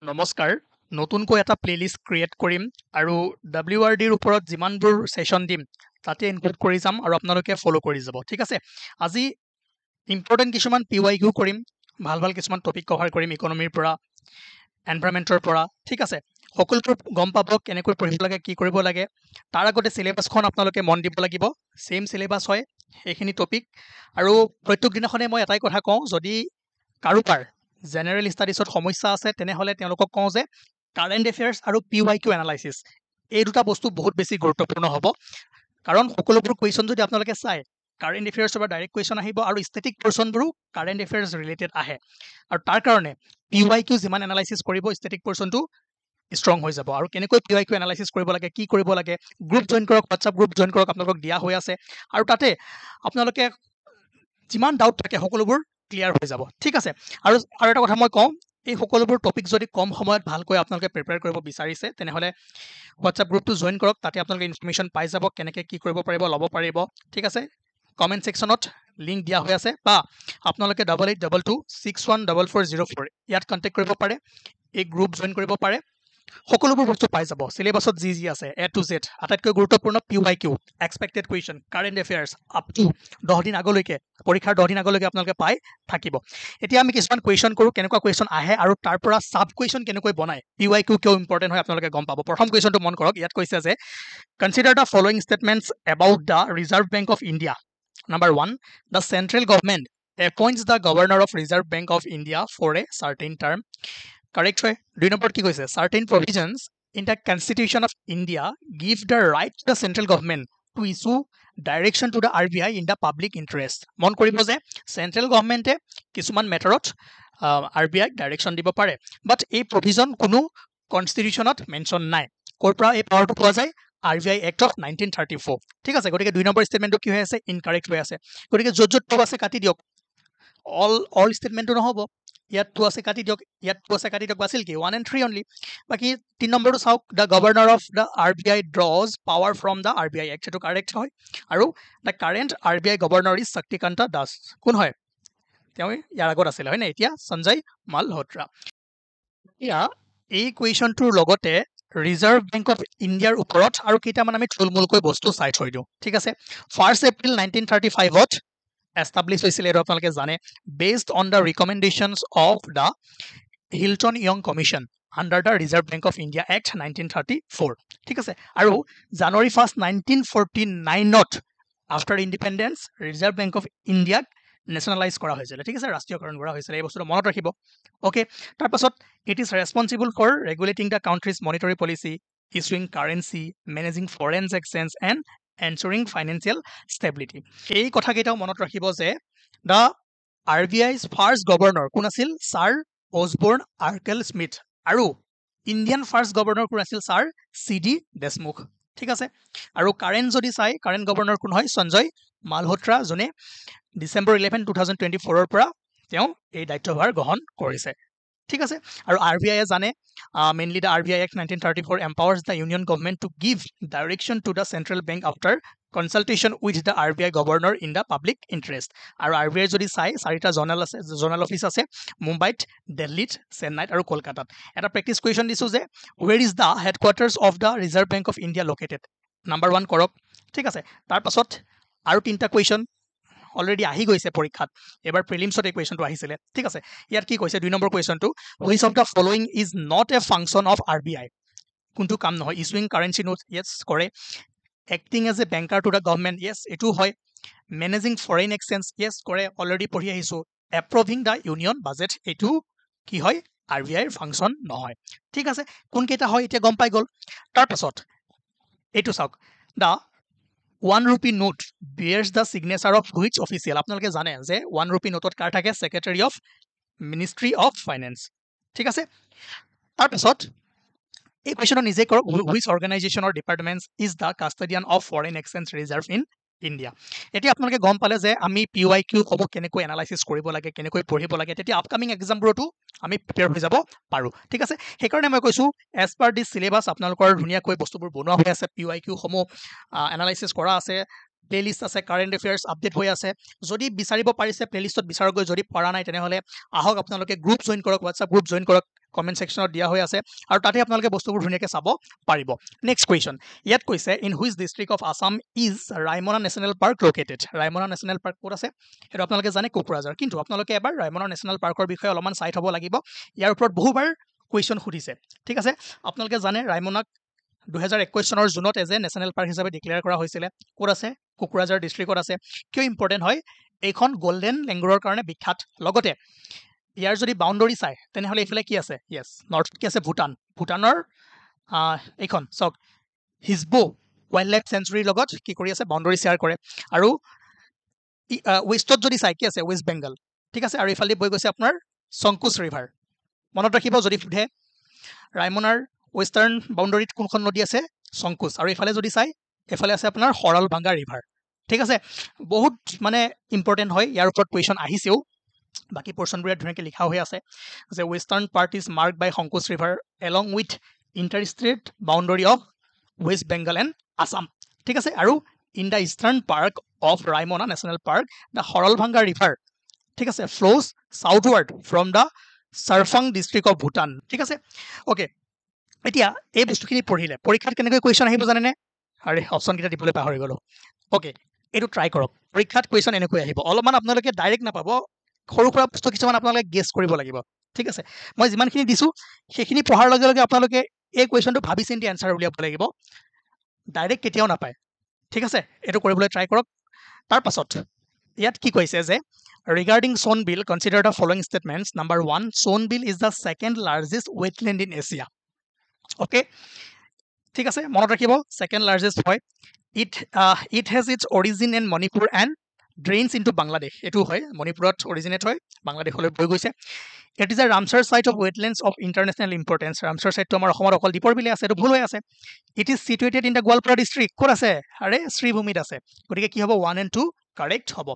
নমস্কাৰ নতুনকৈ এটা প্লেলিষ্ট ক্ৰিয়েট কৰিম আৰু WRDৰ ওপৰত যিমানবোৰ সেশন দিম তাতে ইনক্লুড কৰি যাম আৰু আপোনালোকে ফলো কৰি যাব ঠিক আছে আজি ইম্পৰ্টেন্ট কিছুমান PYQ কৰিম ভাল ভাল কিছুমান টপিক কভাৰ কৰিম ইকনমিৰ পৰা এনভাইৰনমেন্টৰ পৰা ঠিক আছে সকলোবোৰ গম পাব কেনেকৈ পঢ়িব লাগে কি কৰিব লাগে তাৰ আগতে সিলেবাসখন আপোনালোকে মন দিব লাগিব সেম সিলেবাস হয় এইখিনি টপিক আৰু প্ৰত্যেক দিনাখনে মই এটাই কথা কওঁ যদি কাৰোবাৰ জেনাৰেল ষ্টাডিজত সমস্যা আছে তেনেহলে তেওঁলোকক কওঁ যে কাৰেণ্ট এফেয়াৰ্স আৰু PYQ এনালাইসিস এই দুটা বস্তু বহুত বেছি গুৰুত্বপূৰ্ণ হ'ব কাৰণ সকলোবোৰ কুৱেশ্যন যদি আপোনালোকে চাই কাৰেণ্ট এফেয়াৰ্সৰ পৰা ডাইৰেক্ট কুৱেশ্যন আহিব আৰু ষ্টেটিক পোৰ্শনবোৰো কাৰেণ্ট এফেয়াৰ্স ৰিলেটেড আহে আৰু তাৰ কাৰণে PYQ যিমান এনালাইসিস কৰিব ষ্টেটিক পোৰ্শনটো ষ্ট্ৰং হৈ যাব আৰু কেনেকৈ PYQ এনালাইসিস কৰিব লাগে কি কৰিব লাগে গ্ৰুপ জয়েন কৰক WhatsApp গ্ৰুপ জয়েন কৰক আপোনালোকক দিয়া হৈ আছে আৰু তাতে আপোনালোকে যিমান ডাউট থাকে সকলোবোৰ ক্লিয়াৰ হৈ যাব ঠিক আছে আৰু এটা কথা মই কওঁ এই সকলোবোৰ টপিক যদি কম সময়ত ভালকৈ আপোনালোকে প্ৰিপেয়াৰ কৰিব বিচাৰিছে তেনেহলে WhatsApp গ্ৰুপটো জয়েন কৰক তাতে আপোনালোকে ইনফৰমেশন পাই যাব কেনেকৈ কি কৰিব পাৰিব ল'ব পাৰিব ঠিক আছে কমেন্ট সেকশনত লিংক দিয়া হৈ আছে বা আপোনালোকে 8822614404 ইয়াত কন্টাক্ট কৰিব পাৰে এই গ্ৰুপ জয়েন কৰিব পাৰে সকলোবোৰ বস্তু পাই যাব সিলেবাসত যি আছে A to Z আটাইতকৈ গুৰুত্বপূৰ্ণ PYQ expected question current affairs up to 10 দিন আগলৈকে পৰীক্ষাৰ 10 দিন আগলৈকে আপোনালোকে পাই থাকিব এতিয়া আমি কিছুমান কুৱেশ্যন কৰো কেনেকুৱা কুৱেশ্যন আহে আৰু তাৰ পৰা সাব কুৱেশ্যন কেনেকৈ বনায় PYQ কিয় ইম্পৰ্টেন্ট হয় আপোনালোকে গম পাব প্ৰথম কুৱেশ্যনটো মন কৰক ইয়াত কৈছে যে consider the following statements about the reserve bank of India Number 1, the central government appoints the governor of Reserve Bank of India for a certain term. Correct হয় 2 নম্বৰ কি কৈছে certain provisions in the constitution of India give the right to the central government to issue direction to the RBI in the public interest মন কৰিব যে central government কিছুমান মেটাৰত RBI direction দিব পাৰে বাট এই প্ৰভিজন কোনো কনস্টিটিউশনত মেনশন নাই কৰ পৰা এই পাৱাৰটো পোৱা যায় RBI Act of 1934 ঠিক আছে গতিকে 2 নম্বৰ স্টেটমেন্টটো কি হৈ আছে ইনকাৰেক্ট হৈ আছে গতিকে যত টু আছে কাটি দিয়ক অল স্টেটমেন্টটো নহব ইয়াত টু আছে কাটি দিয়ক ইয়াত টু আছে কাটি দিয়ক বাছিল কি 1 and 3 only বাকি 3 নম্বৰটো চাওক the governor of the RBI draws power from the RBI Act এটো কাৰেক্ট হয় আৰু the current RBI governor is Shaktikanta Das কোন হয় তেওঁ ইয়াৰ আগত আছিল হয় না এতিয়া সঞ্জয় মালহোত্ৰা ইয়া এই কুৱেশ্যনটোৰ লগতে ৰিজাৰ্ভ বেংক অফ ইণ্ডিয়াৰ ওপৰত আৰু কেইটামান আমি থুলমূলকৈ বস্তু চাই থৈ দিওঁ ঠিক আছে 1 এপ্ৰিল 1935ত এস্টাব্লিশ হৈছিল আৰু আপোনালোকে জানে based on the recommendations of the Hilton Young commission under the reserve bank of India act 1934 ঠিক আছে আৰু জানুৱাৰী 1 1949ত after independence reserve bank of ইণ্ডিয়াক নেশনালাইজ কৰা হৈছিল ঠিক আছে ৰাষ্ট্ৰীয়কৰণ কৰা হৈছিল এই বস্তুটো মনত ৰাখিব ওকে তাৰ পাছত it is responsible for regulating the country's monetary policy issuing currency managing foreign exchange and ensuring financial stability এই কথা কেইটাও মনত ৰাখিব যে দা RBI's ফাৰ্স্ট গভৰ্ণৰ কোন আছিল স্যাৰ অসবৰ্ন আৰ্কেল স্মিথ আৰু ইণ্ডিয়ান ফাৰ্স্ট গভৰ্ণৰ কোন আছিল স্যাৰ CD দেশমুখ ঠিক আছে আৰু কাৰেন্ট যদি চাই কাৰেন্ট গভৰ্ণৰ কোন হয় সঞ্জয় মালহোত্ৰা জনে ডিসেম্বৰ 11 2024 ৰ পৰা তেওঁ এই দায়িত্বভাৰ গ্ৰহণ কৰিছে ঠিক আছে আৰু RBI জানে mainly the RBI Act 1934 empowers the union government to give direction to the central bank after consultation with the RBI governor in the public interest আৰু RBI যদি চাই চাৰিটা জোনাল অফিস আছে মুম্বাইত দিল্লীত চেন্নাইত আৰু কলকাতাত এটা প্ৰেক্টিস কুৱেশ্যন দিছো যে where is the headquarters of the Reserve Bank of India located number 1 কৰক ঠিক আছে তাৰ পাছত আৰু তিনটা কুৱেশ্যন অলৰেডি আহি গৈছে পৰীক্ষাত এবাৰ প্ৰিলিমছত এই কুৱেশ্যনটো আহিছিলে ঠিক আছে ইয়াত কি কৈছে 2 number কুৱেশ্যনটো which of the following is not a function of RBI কোনটো কাম নহয় ইছুইং কাৰেন্সি নোট yes কৰে acting as a banker to the government yes এটো হয় managing foreign exchange yes কৰে অলৰেডি পঢ়ি আহিছো approving the union budget এটো কি হয় RBI ৰ ফাংচন নহয় ঠিক আছে কোন কেইটা হয় এতিয়া গম পাই গল তাৰ পাছত এটো চাওক দা 1 rupee note bears the signature of which official আপোনালোকে জানে যে 1 rupee নোটত কাৰ থাকে secretary of ministry of finance ঠিক আছে তাৰ পাছত এই কোৱেশ্যন নিজে কৰক which organization or departments is the custodian of foreign exchange reserve in India এতিয়া আপোনালোকে গম পালে যে আমি PYQ হ'ব কেনেকৈ এনালাইসিস কৰিব লাগে কেনেকৈ পঢ়িব লাগে তেতিয়া আপকামিং এক্সামবোৰটো আমি প্ৰিপেয়াৰ হৈ যাব পাৰো ঠিক আছে সেইকাৰণে মই কৈছো এজ পাৰ দিস সিলেবাস আপোনালোকৰ ধুনীয়াকৈ বস্তুবোৰ বনোৱা হৈ আছে PYQ সমূহ এনালাইসিস কৰা আছে প্লেলিষ্ট আছে কাৰেন্ট এফেয়াৰ্স আপডেট হৈ আছে যদি বিচাৰিব পাৰিছে প্লেলিষ্টত বিচাৰক যদি পৰা নাই তেনেহলে আহক আপোনালোকে গ্ৰুপ জয়েন কৰক WhatsApp গ্ৰুপ জয়েন কৰক কমেণ্ট ছেকশ্যনত দিয়া হৈ আছে আৰু তাতে আপোনালোকে বস্তুবোৰ ধুনীয়াকৈ চাব পাৰিব নেক্সট কুৱেশ্যন ইয়াত কৈছে in which district of Assam is Raimona national park located Raimona national park ক'ত আছে সেইটো আপোনালোকে জানে কোকৰাঝাৰ কিন্তু আপোনালোকে এবাৰ ৰাইমনা নেশ্যনেল পাৰ্কৰ বিষয়ে অলপমান চাই থ'ব লাগিব ইয়াৰ ওপৰত বহুবাৰ কুৱেশ্যন সুধিছে ঠিক আছে আপোনালোকে জানে ৰাইমনাক 2021 চনৰ জুনত এজ এ নেশ্যনেল পাৰ্ক হিচাপে ডিক্লেয়াৰ কৰা হৈছিলে ক'ত আছে কোকৰাঝাৰ ডিষ্ট্ৰিক্টত আছে কিয় ইম্পৰ্টেণ্ট হয় এইখন গল্ডেন লেংগুৰৰ কাৰণে বিখ্যাত লগতে ইয়াৰ যদি বাউণ্ডৰী চাই তেনেহ'লে এইফালে কি আছে য়েছ নৰ্থ কি আছে ভূটানৰ এইখন চাওক হিজবো ৱাইল্ড লাইফ চেঞ্চুৰীৰ লগত কি কৰি আছে বাউণ্ডৰী শ্বেয়াৰ কৰে আৰু ৱেষ্টত যদি চাই কি আছে ৱেষ্ট বেংগল ঠিক আছে আৰু এইফালে বৈ গৈছে আপোনাৰ শংকুচ ৰিভাৰ মনত ৰাখিব যদি সোধে ৰাইমনাৰ ৱেষ্টাৰ্ণ বাউণ্ডৰীত কোনখন নদী আছে শংকুচ আৰু এইফালে যদি চাই এইফালে আছে আপোনাৰ সৰলভাঙ্গা ৰিভাৰ ঠিক আছে বহুত মানে ইম্পৰ্টেণ্ট হয় ইয়াৰ ওপৰত কুৱেশ্যন আহিছেও বাকী পৰ্চনবোৰে ধুনীয়াকৈ লিখা হৈ আছে যে western part is marked by Sankosh river along with interstate boundary of West Bengal and Assam ঠিক আছে আৰু in the eastern park of Raimona national park the Saralbhanga river ঠিক আছে flows southward from the Sarpang district of Bhutan ঠিক আছে অ'কে এতিয়া এই বস্তুখিনি পঢ়িলে পৰীক্ষাত কেনেকৈ কুৱেশ্যন আহিব জানেনে আৰে অপশ্যনকেইটা দিবলৈ পাহৰি গ'লোঁ অ'কে এইটো ট্ৰাই কৰক পৰীক্ষাত কুৱেশ্যন এনেকৈ আহিব অলপমান আপোনালোকে ডাইৰেক্ট নাপাব সৰু সুৰা বস্তু কিছুমান আপোনালোকে গেছ কৰিব লাগিব ঠিক আছে মই যিমানখিনি দিছোঁ সেইখিনি পঢ়াৰ লগে লগে আপোনালোকে এই কুৱেশ্যনটো ভাবি চিন্তি এনচাৰ উলিয়াব লাগিব ডাইৰেক্ট কেতিয়াও নাপায় ঠিক আছে এইটো কৰিবলৈ ট্ৰাই কৰক তাৰপাছত ইয়াত কি কৈছে যে regarding Son Beel consider the following statements number 1 Son Beel is the second largest wetland in Asia okay ঠিক আছে মনত ৰাখিব ছেকেণ্ড লাৰ্জেষ্ট হয় it has its origin in Manipur and drains into Bangladesh এইটো হয় মণিপুৰত অৰিজিনেট হয় বাংলাদেশলৈ বৈ গৈছে it is a Ramsar site of wetlands of international importance Ramsar চাইটটো আমাৰ অসমত অকল দীপৰ বিলে আছে এইটো ভুল হৈ আছে it is situated in the Goalpara district ক'ত আছে আৰে শ্ৰীভূমিত আছে গতিকে কি হ'ব 1 and 2 কাৰেক্ট হ'ব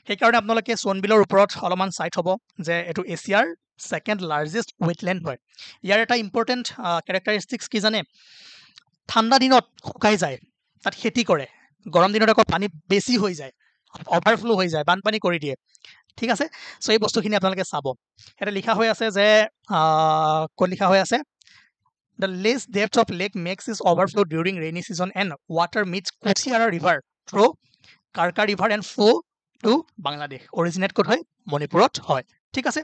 সেইকাৰণে আপোনালোকে সোনবিলৰ ওপৰত অলপমান চাই থ'ব যে এইটো এছিয়াৰ ছেকেণ্ড লাৰ্জেষ্ট ৱেটলেণ্ড হয় ইয়াৰ এটা ইম্পৰ্টেণ্ট কেৰেক্টাৰিষ্টিক্স কি জানে ঠাণ্ডা দিনত শুকাই যায় তাত খেতি কৰে গৰম দিনত আকৌ পানী বেছি হৈ যায় অভাৰফ্ল' হৈ যায় বানপানী কৰি দিয়ে ঠিক আছে চ' এই বস্তুখিনি আপোনালোকে চাব এটা লিখা হৈ আছে যে ক'ত লিখা হৈ আছে the less depth of lake makes is overflow' during rainy season and water meets Kushiyara river through Karka river and flow' to Bangladesh originate ক'ত হয় মণিপুৰত হয় ঠিক আছে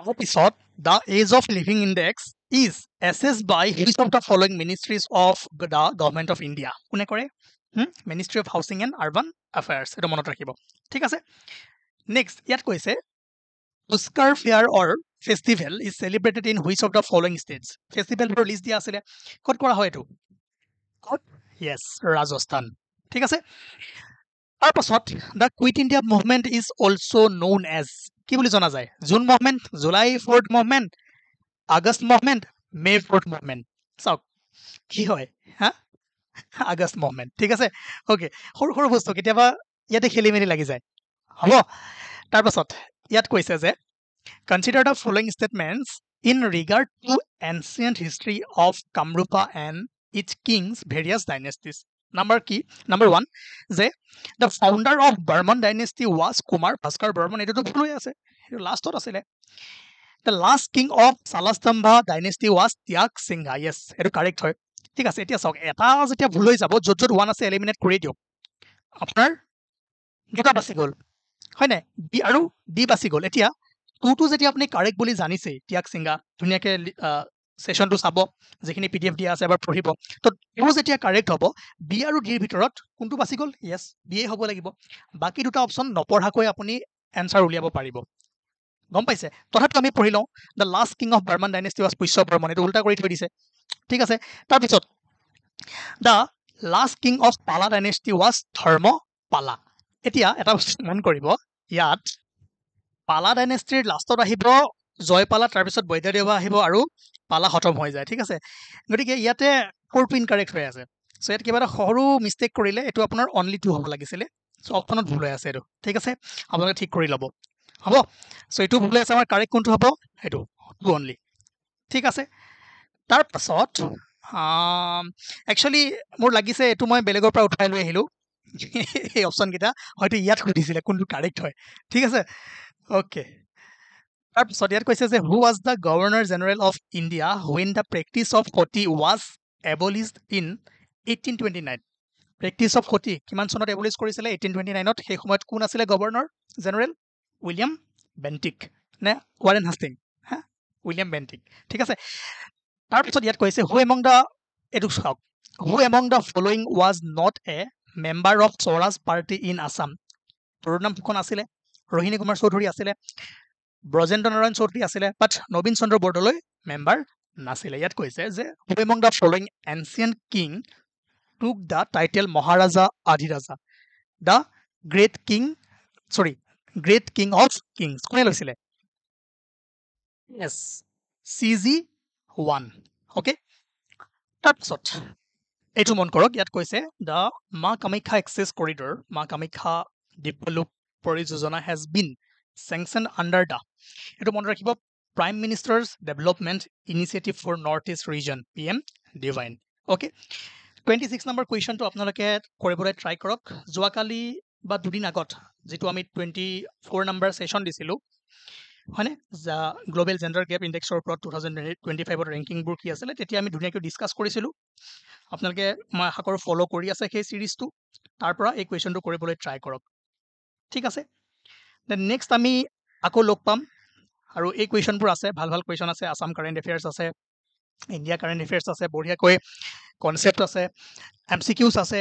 তাৰপিছত the age of living index is assessed by which of the following ministries of the government of India কোনে কৰে ministry of housing and urban affairs এইটো মনত ৰাখিব ঠিক আছে নেক্সট ইয়াত কৈছে Pushkar fair or festival is celebrated in which of the following states ফেষ্টিভেলবোৰ লিষ্ট দিয়া আছিলে ক'ত কৰা হয় এইটো ক'ত য়েছ ৰাজস্থান ঠিক আছে তাৰপাছত the quit India movement is also' known as কি বুলি জনা যায় June movement July 4th movement August movement May 4th movement চাওক কি হয় হা আগষ্ট মুভমেণ্ট ঠিক আছে অ'কে সৰু সৰু বস্তু কেতিয়াবা ইয়াতে খেলি মেলি লাগি যায় হ'ব তাৰপাছত ইয়াত কৈছে যে consider the following statements in regard to ancient history of Kamarupa and its kings various dynasties number 1 যে the founder of Varman dynasty was Kumar Bhaskar Varman এইটোতো ভুল হৈ আছে এইটো লাষ্টত আছিলে the last king of Salastambha dynasty was Tyag Singha য়েছ এইটো কাৰেক্ট হয় ঠিক আছে এতিয়া চাওক এটা যেতিয়া ভুল হৈ যাব য'ত 1 আছে এলিমিনেট কৰি দিয়ক আপোনাৰ দুটা বাচি গ'ল হয় নাই বি আৰু ডি বাচি গ'ল এতিয়া 2টো যেতিয়া আপুনি কাৰেক্ট বুলি জানিছেই ত্যাগ সিংহা ধুনীয়াকৈ ছেশ্যনটো চাব যিখিনি PDF দিয়া আছে এবাৰ পঢ়িব তো 2 যেতিয়া কাৰেক্ট হ'ব বি আৰু ডিৰ ভিতৰত কোনটো বাচি গ'ল য়েছ বিয়ে হ'ব লাগিব বাকী দুটা অপশ্যন নপঢ়াকৈ আপুনি এনচাৰ উলিয়াব পাৰিব গম পাইছে তথাপিও আমি পঢ়ি লওঁ the last king of Varman dynasty was Pushya Varman এইটো উল্টা কৰি থৈ দিছে ঠিক আছে তাৰপিছত the last king of Pala dynasty was Dharma Pala এতিয়া এটা বস্তু মন কৰিব ইয়াত পালা ডাইনেষ্টিৰ লাষ্টত আহিব জয়পালা তাৰপিছত বৈদ্যদেৱা আহিব আৰু পালা খতম হৈ যায় ঠিক আছে গতিকে ইয়াতে 4টো ইনকাৰেক্ট হৈ আছে চ' ইয়াত কিবা এটা সৰু মিষ্টেক কৰিলে এইটো আপোনাৰ অনলি 2 হ'ব লাগিছিলে চ' অপশ্যনত ভুল হৈ আছে এইটো ঠিক আছে আপোনালোকে ঠিক কৰি ল'ব হ'ব চ' এইটো ভুল হৈ আছে আমাৰ কাৰেক্ট কোনটো হ'ব এইটো 2 অনলি ঠিক আছে তাৰপাছত একচুৱেলি মোৰ লাগিছে এইটো মই বেলেগৰ পৰা উঠাই লৈ আহিলোঁ এই অপশ্যনকেইটা হয়তো ইয়াত সুধিছিলে কোনটো কাৰেক্ট হয় ঠিক আছে অ'কে তাৰপিছত ইয়াত কৈছে যে who was the governor general of India when the practice of sati was abolished in 1829 practice of sati কিমান চনত এবলিছ কৰিছিলে 1829ত সেই সময়ত কোন আছিলে গভৰ্ণৰ জেনেৰেল উইলিয়াম বেণ্টিক নে ৱাৰেন হাষ্টিং হা উইলিয়াম বেণ্টিক ঠিক আছে তাৰপিছত ইয়াত কৈছে হু এমং দ্য এইটো চাওক who among the following was not a member of Swaraj party in Assam Tarunram Phukan আছিলে ৰোহিণী কুমাৰ চৌধুৰী আছিলে ব্ৰজেন্দ্ৰ নাৰায়ণ চৌধুৰী আছিলে বাট নবীন চন্দ্ৰ বৰদলৈ মেম্বাৰ নাছিলে ইয়াত কৈছে যে হু among the following ancient king took the title Maharaja Adhiraja. The great king of kings. কোনে লৈছিলে? Yes, CG1. Okay. তাৰপিছত এইটো মন কৰক ইয়াত কৈছে the মা কামাখ্যা access corridor, মা Kamakhya develop পৰিযোজনা has been sanctioned under the এইটো মন ৰাখিব Prime Minister's Development Initiative for Northeast Region PM Divine. Okay. 26 number কুৱেশ্যনটো আপোনালোকে কৰিবলৈ ট্ৰাই কৰক যোৱাকালি বা দুদিন আগত যেটো আমি 24 নম্বৰ সেশন দিছিলো হয়নে গ্লোবেল জেন্ডাৰ গেপ ইনডেক্সৰ ওপৰত 2025 ৰেংকিংবোৰ কি আছিল তেতিয়া আমি ধুনীয়াকৈ ডিসকাস কৰিছিলো আপোনালোকে মই আশা কৰো ফলো কৰি আছে সেই সিৰিজটো তাৰ পৰা এই কুৱেশ্যনটো কৰিবলৈ ট্ৰাই কৰক ঠিক আছে দেন নেক্সট আমি আকৌ লগ পাম আৰু এই কুৱেশ্যনবোৰ আছে ভাল ভাল কুৱেশ্যন আছে আসাম কাৰেন্ট এফেয়াৰ্স আছে ইন্ডিয়া কাৰেন্ট এফেয়াৰ্স আছে বঢ়িয়াকৈ কনসেপ্ট আছে এমসিকিউজ আছে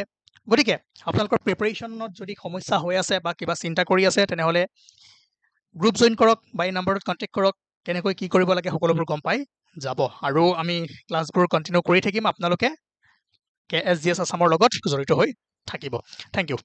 গতিকে আপোনালোকৰ প্ৰিপাৰেচনত যদি সমস্যা হৈ আছে বা কিবা চিন্তা কৰি আছে তেনেহলে গ্ৰুপ জয়েন কৰক বা এই নম্বৰত কন্টাক্ট কৰক কেনেকৈ কি কৰিব লাগে সকলোবোৰ গম পাই যাব আৰু আমি ক্লাছবোৰ কন্টিনিউ কৰি থাকিম আপোনালোকে কেএছজিএছ আসামৰ লগত জড়িত হৈ থাকিব থ্যাংক ইউ